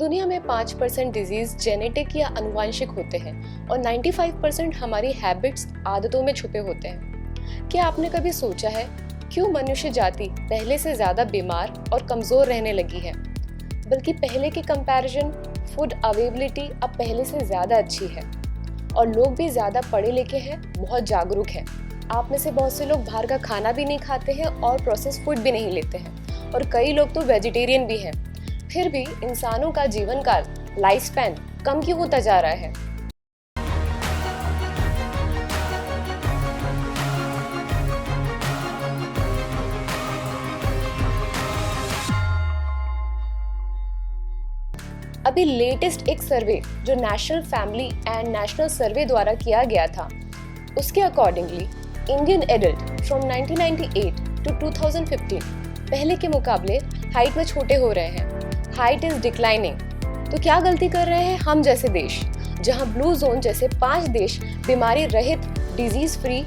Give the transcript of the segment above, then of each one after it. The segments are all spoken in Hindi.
दुनिया में 5% डिजीज जेनेटिक या आनुवंशिक होते हैं और 95% हमारी हैबिट्स आदतों में छुपे होते हैं। क्या आपने कभी सोचा है क्यों मनुष्य जाति पहले से ज़्यादा बीमार और कमज़ोर रहने लगी है? बल्कि पहले के कंपैरिजन फूड अवेलेबिलिटी अब पहले से ज़्यादा अच्छी है और लोग भी ज़्यादा पढ़े लिखे हैं, बहुत जागरूक हैं। आप में से बहुत से लोग बाहर का खाना भी नहीं खाते हैं और प्रोसेस फूड भी नहीं लेते हैं और कई लोग तो वेजिटेरियन भी हैं। फिर भी इंसानों का जीवन काल लाइफ स्पैन कम क्यों होता जा रहा है? अभी लेटेस्ट एक सर्वे जो national family and national survey द्वारा किया गया था, उसके accordingly Indian adult from 1998 to 2015 पहले के मुकाबले हाइट में छोटे हो रहे हैं। Height is declining. तो क्या गलती कर रहे हैं हम जैसे देश, जहां ब्लू जोन जैसे 5 देश बीमारी रहित, डिजीज फ्री,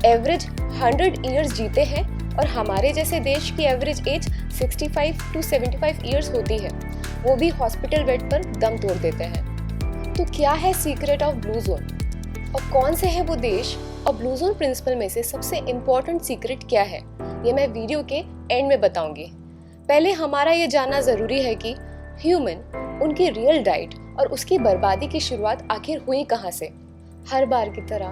एवरेज 100 ईयर्स जीते हैं और हमारे जैसे देश की एवरेज एज 65 टू 75 ईयर्स होती है, वो भी हॉस्पिटल बेड पर दम तोड़ देते हैं। तो क्या है सीक्रेट ऑफ ब्लू जोन और कौन से है वो देश और ब्लू जोन प्रिंसिपल में से सबसे इम्पोर्टेंट सीक्रेट क्या है, ये मैं वीडियो के एंड में बताऊंगी। पहले हमारा ये जानना जरूरी है कि ह्यूमन, उनकी रियल डाइट और उसकी बर्बादी की शुरुआत आखिर हुई कहाँ से। हर बार की तरह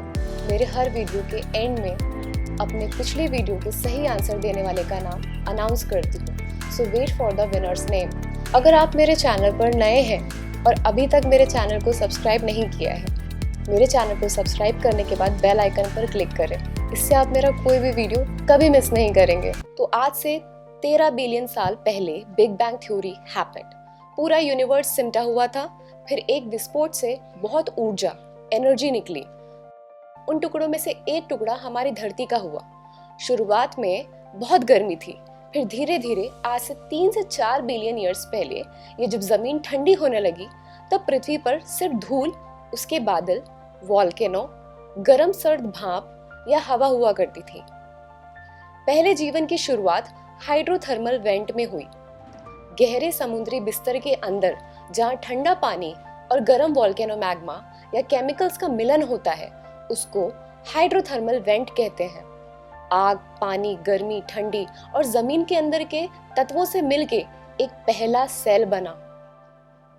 मेरे हर वीडियो के एंड में अपने पिछले वीडियो के सही आंसर देने वाले का नाम अनाउंस करती हूँ, so wait for the winners name. अगर आप मेरे चैनल पर नए हैं और अभी तक मेरे चैनल को सब्सक्राइब नहीं किया है, मेरे चैनल को सब्सक्राइब करने के बाद बेल आइकन पर क्लिक करें, इससे आप मेरा कोई भी वीडियो कभी मिस नहीं करेंगे। तो आज से 13 बिलियन साल पहले बिग बैंग थ्योरी हैपेंड। पूरा यूनिवर्स सिमटा हुआ था, फिर एक विस्फोट से बहुत ऊर्जा, एनर्जी निकली। उन टुकड़ों में से एक टुकड़ा हमारी धरती का हुआ। शुरुआत में बहुत गर्मी थी, फिर धीरे धीरे आज से 3 से 4 बिलियन ईयर्स पहले ये जब जमीन ठंडी होने लगी, तब पृथ्वी पर सिर्फ धूल, उसके बादल, वॉल्केनो, गर्म सर्द भाप या हवा हुआ करती थी। पहले जीवन की शुरुआत हाइड्रोथर्मल वेंट में हुई। गहरे समुद्री बिस्तर के अंदर जहां ठंडा पानी और गर्म वॉल्केनो मैग्मा या केमिकल्स का मिलन होता है, उसको हाइड्रोथर्मल वेंट कहते हैं। आग, पानी, गर्मी, ठंडी और जमीन के अंदर के तत्वों से मिलके एक पहला सेल बना।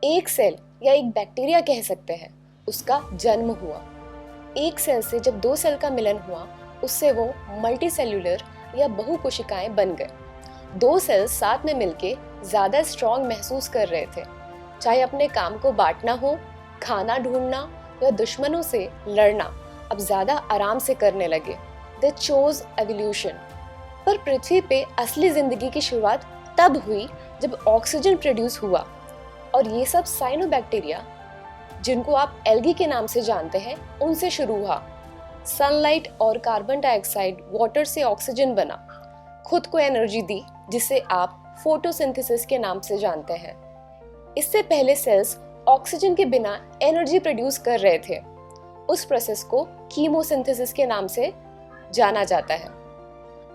एक सेल या एक बैक्टीरिया कह सकते हैं, उसका जन्म हुआ। एक सेल से जब 2 सेल का मिलन हुआ, उससे वो मल्टीसेल्यूलर या बहुकोशिकाएं बन गए। 2 सेल्स साथ में मिलके ज्यादा स्ट्रॉन्ग महसूस कर रहे थे, चाहे अपने काम को बांटना हो, खाना ढूंढना या दुश्मनों से लड़ना अब ज्यादा आराम से करने लगे। दे चोज एवोल्यूशन। पर पृथ्वी पे असली जिंदगी की शुरुआत तब हुई जब ऑक्सीजन प्रोड्यूस हुआ, और ये सब साइनोबैक्टीरिया, जिनको आप एल्गी के नाम से जानते हैं, उनसे शुरू हुआ। सनलाइट और कार्बन डाइऑक्साइड वाटर से ऑक्सीजन बना, खुद को एनर्जी दी, जिसे आप फोटोसिंथेसिस के नाम से जानते हैं। इससे पहले सेल्स ऑक्सीजन के बिना एनर्जी प्रोड्यूस कर रहे थे। उस प्रोसेस को कीमोसिंथेसिस के नाम से जाना जाता है।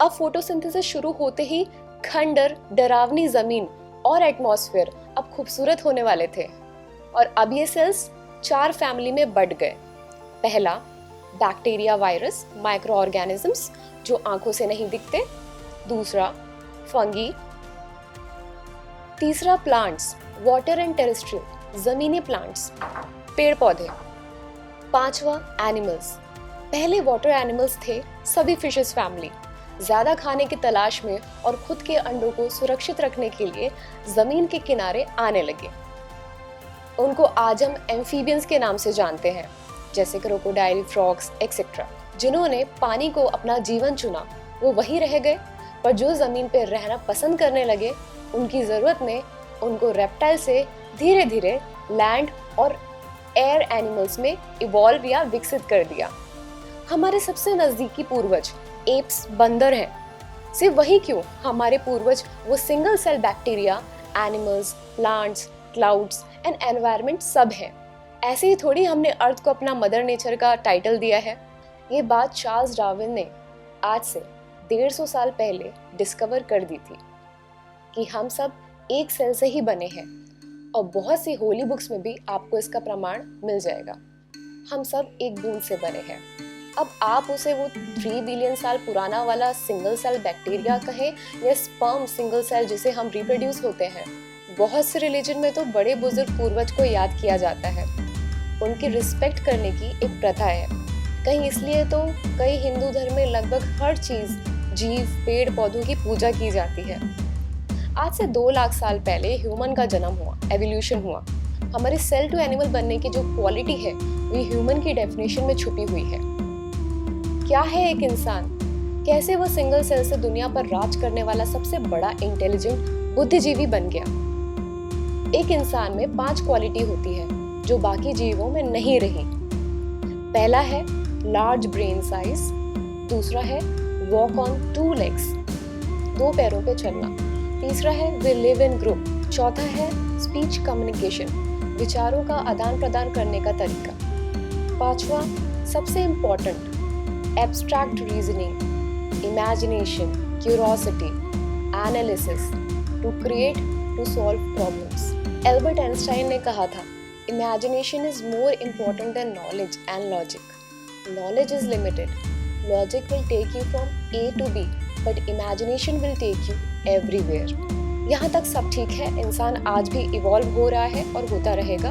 अब फोटोसिंथेसिस शुरू होते ही खंडर, डरावनी जमीन और एटमॉस्फेयर अब खूबसूरत होने वाले थे, और अब ये सेल्स 4 फैमिली में बढ़ गए। पहला, बैक्टीरिया, वायरस, माइक्रो ऑर्गेनिजम्स जो आंखों से नहीं दिखते। दूसरा, फंगी। तीसरा, प्लांट्स, वाटर एंड टेरेस्ट्रियल, जमीनी प्लांट्स, पेड़ पौधे। 5वां, एनिमल्स। पहले वाटर एनिमल्स थे, सभी फिशेस फैमिली। ज्यादा खाने की तलाश में और खुद के अंडों को सुरक्षित रखने के लिए जमीन के किनारे आने लगे। उनको आज हम एम्फीबियंस के नाम से जानते हैं, जैसे क्रोकोडाइल, फ्रॉग्स एक्सेट्रा। जिन्होंने पानी को अपना जीवन चुना, वो वही रह गए, पर जो जमीन पर रहना पसंद करने लगे, उनकी जरूरत ने उनको रेप्टाइल से धीरे धीरे लैंड और एयर एनिमल्स में इवॉल्व या विकसित कर दिया। हमारे सबसे नजदीकी पूर्वज एप्स, बंदर हैं। सिर्फ वही क्यों, हमारे पूर्वज वो single cell bacteria, animals, plants, clouds and environment सब हैं। ऐसे ही थोड़ी हमने अर्थ को अपना मदर नेचर का टाइटल दिया है। ये बात चार्ल्स डार्विन ने आज से 150 साल पहले डिस्कवर कर दी थी कि हम सब एक सेल से ही बने हैं। और बहुत सी होली बुक्स में भी आपको इसका प्रमाण मिल जाएगा। हम सब एक बूंद से बने हैं। अब आप उसे वो 3 बिलियन साल पुराना वाला सिंगल सेल बैक्टीरिया कहें या स्पर्म सिंगल सेल जिसे हम रिप्रोड्यूस होते हैं, बहुत से रिलीजन में तो बड़े बुजुर्ग पूर्वज को याद किया जाता है। उनकी रिस्पेक्ट करने की एक प्रथा है। कहीं इसलिए तो कई हिंदू धर्म में लगभग हर चीज, जीव, पेड़ पौधों की पूजा की जाती है। आज से 2 लाख साल पहले ह्यूमन का जन्म हुआ, एवोल्यूशन हुआ। हमारी सेल टू एनिमल बनने की जो क्वालिटी है वो ह्यूमन की डेफिनेशन में छुपी हुई है। क्या है एक इंसान? कैसे वो सिंगल सेल से दुनिया पर राज करने वाला सबसे बड़ा इंटेलिजेंट बुद्धिजीवी बन गया? एक इंसान में 5 क्वालिटी होती है जो बाकी जीवों में नहीं रही। पहला है लार्ज ब्रेन साइज, दूसरा है वॉक ऑन 2 legs, 2 पैरों पे चलना, तीसरा है वी लिव इन ग्रुप, चौथा है स्पीच कम्युनिकेशन, विचारों का आदान प्रदान करने का तरीका, पांचवा सबसे important abstract reasoning, imagination, curiosity, analysis, to create, to solve problems. Albert Einstein ने कहा था, imagination is more important than knowledge and logic. Knowledge is limited. Logic will take you from A to B, but imagination will take you everywhere. यहाँ तक सब ठीक है। इंसान आज भी इवॉल्व हो रहा है और होता रहेगा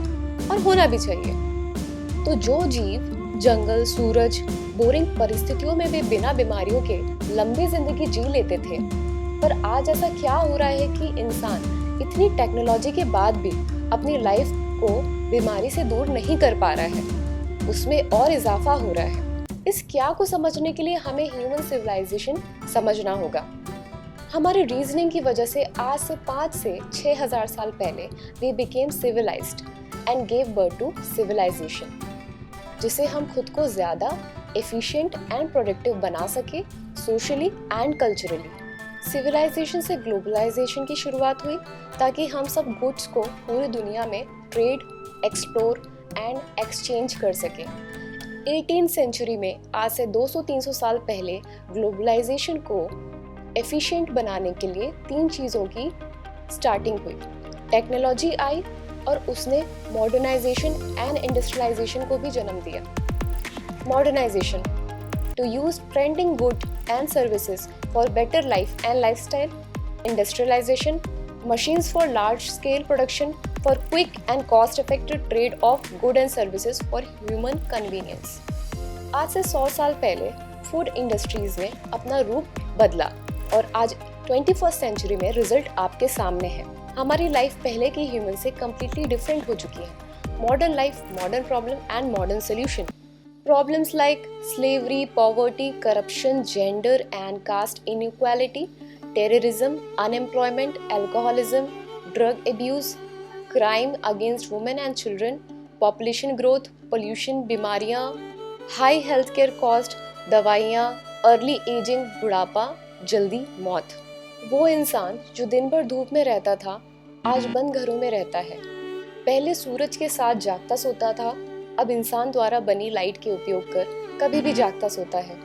और होना भी चाहिए। तो जो जीव जंगल, सूरज, बोरिंग परिस्थितियों में भी बिना बीमारियों के लंबी जिंदगी जी लेते थे, पर आज ऐसा क्या हो रहा है कि इंसान इतनी टेक्नोलॉजी के बाद भी अपनी लाइफ को बीमारी से दूर नहीं कर पा रहा है, उसमें और इजाफा हो रहा है। इस क्या को समझने के लिए हमें ह्यूमन सिविलाइजेशन समझना होगा। हमारे रीजनिंग की वजह से आज से 5 से 6,000 साल पहले we became civilised and gave birth to civilisation, जिसे हम खुद को ज़्यादा एफिशिएंट एंड प्रोडक्टिव बना सके सोशली एंड कल्चरली। सिविलाइजेशन से ग्लोबलाइजेशन की शुरुआत हुई ताकि हम सब गुड्स को पूरी दुनिया में ट्रेड, एक्सप्लोर एंड एक्सचेंज कर सकें। 18th सेंचुरी में आज से 200-300 साल पहले ग्लोबलाइजेशन को एफिशिएंट बनाने के लिए 3 चीज़ों की स्टार्टिंग हुई। टेक्नोलॉजी आई और उसने मॉडर्नाइजेशन एंड इंडस्ट्रियलाइजेशन को भी जन्म दिया। Modernisation to use trending good and services for better life and lifestyle. Industrialisation machines for large scale production for quick and cost effective trade of goods and services for human convenience। आज से 100 साल पहले फूड इंडस्ट्रीज ने अपना रूप बदला और आज 21st सेंचुरी में रिजल्ट आपके सामने है। हमारी लाइफ पहले की ह्यूमन से कम्प्लीटली डिफरेंट हो चुकी है। Modern life, modern problem and modern solution. Problems like slavery, poverty, corruption, gender and caste inequality, terrorism, unemployment, alcoholism, drug abuse, crime against women and children, population growth, pollution, बीमारियाँ, high healthcare cost, दवाइयाँ, early aging, बुढ़ापा, जल्दी मौत। वो इंसान जो दिन भर धूप में रहता था आज बंद घरों में रहता है। पहले सूरज के साथ जागता सोता था, अब इंसान द्वारा बनी लाइट के उपयोग कर कभी भी जागता सोता है।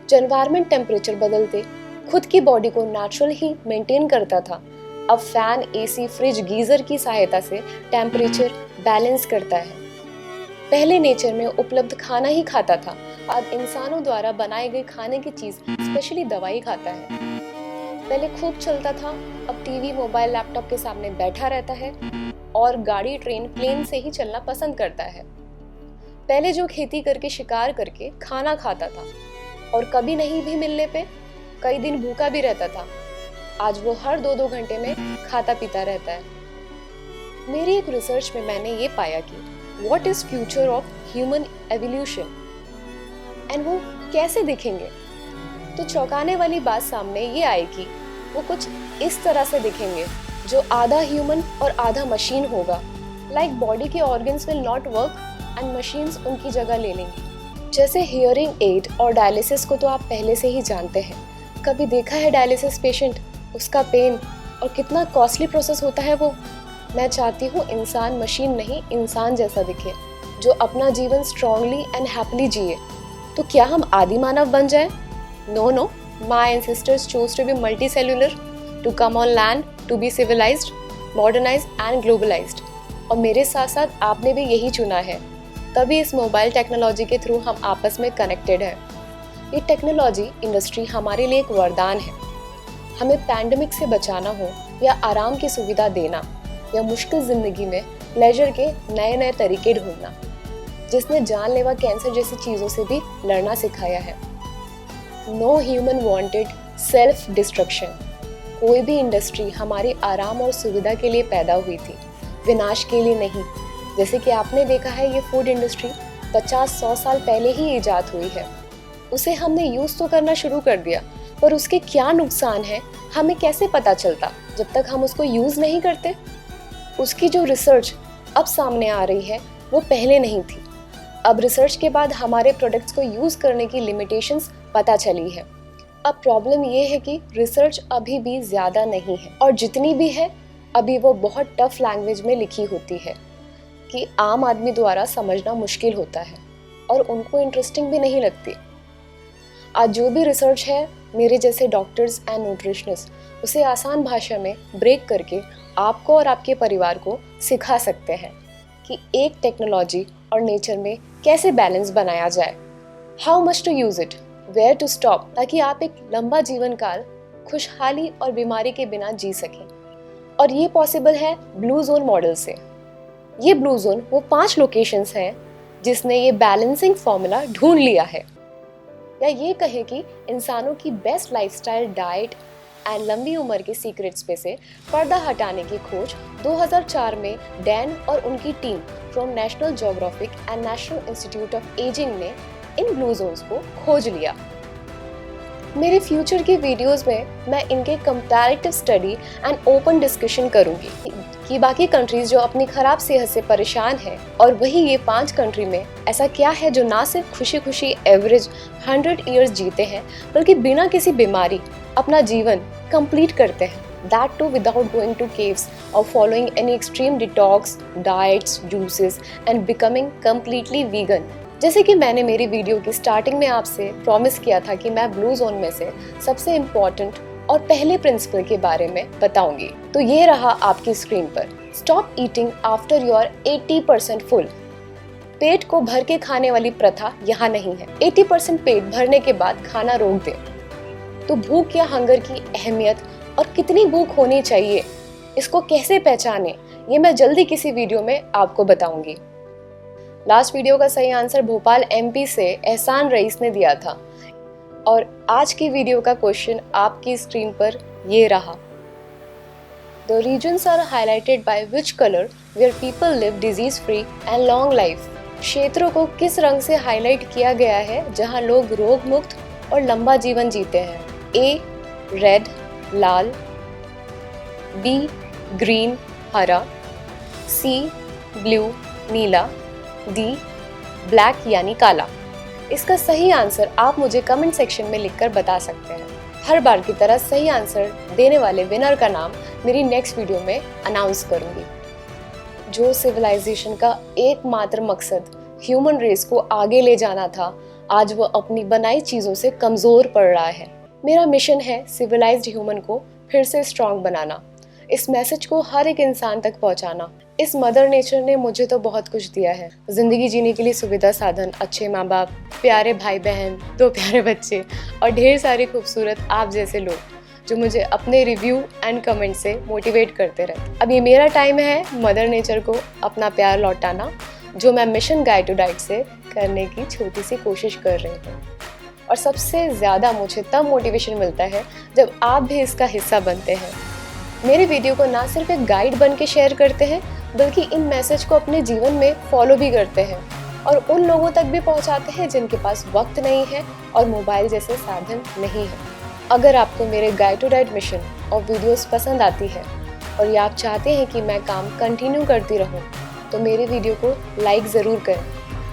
जो एनवायरमेंट टेम्परेचर बदलते खुद की बॉडी को नेचुरल ही मेंटेन करता था, अब फैन, एसी, फ्रिज, गीजर की सहायता से टेम्परेचर बैलेंस करता है। पहले नेचर में उपलब्ध खाना ही खाता था, अब इंसानों द्वारा बनाई गई खाने की चीज, स्पेशली दवाई खाता है। पहले खूब चलता था, अब टीवी, मोबाइल, लैपटॉप के सामने बैठा रहता है और गाड़ी, ट्रेन, प्लेन से ही चलना पसंद करता है। पहले जो खेती करके, शिकार करके खाना खाता था और कभी नहीं भी मिलने पे कई दिन भूखा भी रहता था, आज वो हर 2-2 घंटे में खाता पीता रहता है। मेरी एक रिसर्च में मैंने ये पाया कि what is future of human evolution and वो कैसे दिखेंगे, तो चौंकाने वाली बात सामने ये आई कि वो कुछ इस तरह से दिखेंगे जो आधा ह्यूमन और आधा मशीन होगा। लाइक बॉडी के organs will not work and machines उनकी जगह ले लेंगी। जैसे हियरिंग एड और डायलिसिस को तो आप पहले से ही जानते हैं। कभी देखा है डायलिसिस पेशेंट, उसका पेन और कितना कॉस्टली प्रोसेस होता है वो। मैं चाहती हूँ इंसान मशीन नहीं, इंसान जैसा दिखे, जो अपना जीवन स्ट्रांगली एंड हैप्पीली जिए। तो क्या हम आदि मानव बन जाएं? No, my ancestors chose to be multi cellular, to come on land, to be civilised. Modernised and globalised, और मेरे साथ साथ आपने भी यही चुना है। तभी इस मोबाइल टेक्नोलॉजी के थ्रू हम आपस में कनेक्टेड हैं। ये टेक्नोलॉजी इंडस्ट्री हमारे लिए एक वरदान है। हमें पैंडेमिक से बचाना हो या आराम की सुविधा देना या मुश्किल ज़िंदगी में प्लेजर के नए नए तरीके ढूंढना, जिसने जानलेवा कैंसर जैसी चीज़ों से भी लड़ना सिखाया है। No human wanted self destruction. कोई भी इंडस्ट्री हमारे आराम और सुविधा के लिए पैदा हुई थी, विनाश के लिए नहीं। जैसे कि आपने देखा है, ये फूड इंडस्ट्री 50-100 साल पहले ही ईजाद हुई है। उसे हमने यूज़ तो करना शुरू कर दिया, पर उसके क्या नुकसान है हमें कैसे पता चलता जब तक हम उसको यूज़ नहीं करते। उसकी जो रिसर्च अब सामने आ रही है वो पहले नहीं थी। अब रिसर्च के बाद हमारे प्रोडक्ट्स को यूज़ करने की लिमिटेशंस पता चली है। अब प्रॉब्लम ये है कि रिसर्च अभी भी ज़्यादा नहीं है, और जितनी भी है अभी वो बहुत टफ लैंग्वेज में लिखी होती है कि आम आदमी द्वारा समझना मुश्किल होता है और उनको इंटरेस्टिंग भी नहीं लगती। आज जो भी रिसर्च है, मेरे जैसे डॉक्टर्स एंड न्यूट्रिशनिस्ट उसे आसान भाषा में ब्रेक करके आपको और आपके परिवार को सिखा सकते हैं कि एक टेक्नोलॉजी और नेचर में कैसे बैलेंस बनाया जाए, how much to use it, where to stop, ताकि आप एक लंबा जीवन काल खुशहाली और बीमारी के बिना जी सकें। और ये पॉसिबल है ब्लू जोन मॉडल से। ये ब्लू जोन वो 5 लोकेशंस हैं जिसने ये बैलेंसिंग फॉर्मूला ढूंढ लिया है, या ये कहें कि इंसानों की बेस्ट लाइफस्टाइल, डाइट एंड लंबी उम्र के सीक्रेट्स पे से पर्दा हटाने की खोज 2004 में डैन और उनकी team from national geographic and national institute of ageing ने इन ब्लू जोन्स को खोज लिया। मेरे फ्यूचर के वीडियोस में मैं इनके comparative study and open discussion करूंगी कि बाकी कंट्रीज जो अपनी खराब सेहत से परेशान हैं, और वही ये 5 कंट्री में ऐसा क्या है जो ना सिर्फ खुशी खुशी एवरेज 100 ईयर्स जीते हैं, बल्कि बिना किसी बीमारी अपना जीवन कंप्लीट करते हैं, that too without going to caves और following any extreme detox diets, juices and becoming completely vegan. जैसे कि मैंने मेरी वीडियो की स्टार्टिंग में आपसे प्रॉमिस किया था कि मैं ब्लू जोन में से सबसे इम्पॉर्टेंट और पहले प्रिंसिपल के बारे में बताऊंगी, तो ये रहा आपकी स्क्रीन पर। Stop eating after you are 80% full. पेट को भर के खाने वाली प्रथा यहाँ नहीं है। 80% पेट भरने के बाद खाना रोक दें। तो भूख या हंगर की अहमियत और कितनी भूख होनी चाहिए, इसको कैसे पहचाने, ये मैं जल्दी किसी वीडियो में आपको बताऊंगी। लास्ट वीडियो का सही आंसर भोपाल MP से एहसान रईस ने दिया था, और आज की वीडियो का क्वेश्चन आपकी स्क्रीन पर ये रहा। The reasons are highlighted by which colour where people live disease free and long life. क्षेत्रों को किस रंग से हाईलाइट किया गया है जहां लोग रोग मुक्त और लंबा जीवन जीते हैं? A red Lal, B green हरा, C ब्लू नीला, D ब्लैक यानी काला। इसका सही आंसर आप मुझे कमेंट सेक्शन में लिखकर बता सकते हैं। हर बार की तरह सही आंसर देने वाले विनर का नाम मेरी नेक्स्ट वीडियो में अनाउंस करूंगी। जो सिविलाइजेशन का एकमात्र मकसद ह्यूमन रेस को आगे ले जाना था, आज वो अपनी बनाई चीज़ों से कमज़ोर पड़ रहा है। मेरा मिशन है सिविलाइज्ड ह्यूमन को फिर से स्ट्रॉन्ग बनाना, इस मैसेज को हर एक इंसान तक पहुंचाना। इस मदर नेचर ने मुझे तो बहुत कुछ दिया है, ज़िंदगी जीने के लिए सुविधा साधन, अच्छे माँ बाप, प्यारे भाई बहन, 2 प्यारे बच्चे और ढेर सारे खूबसूरत आप जैसे लोग जो मुझे अपने रिव्यू एंड कमेंट से मोटिवेट करते रहते। अब ये मेरा टाइम है मदर नेचर को अपना प्यार लौटाना, जो मैं मिशन गाइड टू डाइट से करने की छोटी सी कोशिश कर रही हूँ। और सबसे ज़्यादा मुझे तब मोटिवेशन मिलता है जब आप भी इसका हिस्सा बनते हैं। मेरे वीडियो को ना सिर्फ एक गाइड बन के शेयर करते हैं, बल्कि इन मैसेज को अपने जीवन में फॉलो भी करते हैं और उन लोगों तक भी पहुंचाते हैं जिनके पास वक्त नहीं है और मोबाइल जैसे साधन नहीं है। अगर आपको मेरे गाइड टू डाइट मिशन और वीडियोस पसंद आती है और या आप चाहते हैं कि मैं काम कंटिन्यू करती रहूं, तो मेरे वीडियो को लाइक ज़रूर करें।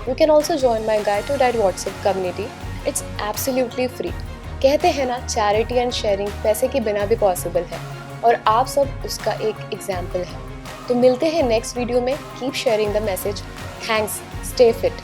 You can also join my guide to diet WhatsApp community. It's absolutely free. कहते हैं ना, चैरिटी एंड शेयरिंग पैसे के बिना भी पॉसिबल है, और आप सब उसका एक एग्जाम्पल है। तो मिलते हैं नेक्स्ट वीडियो में। Keep sharing the message. Thanks. Stay fit.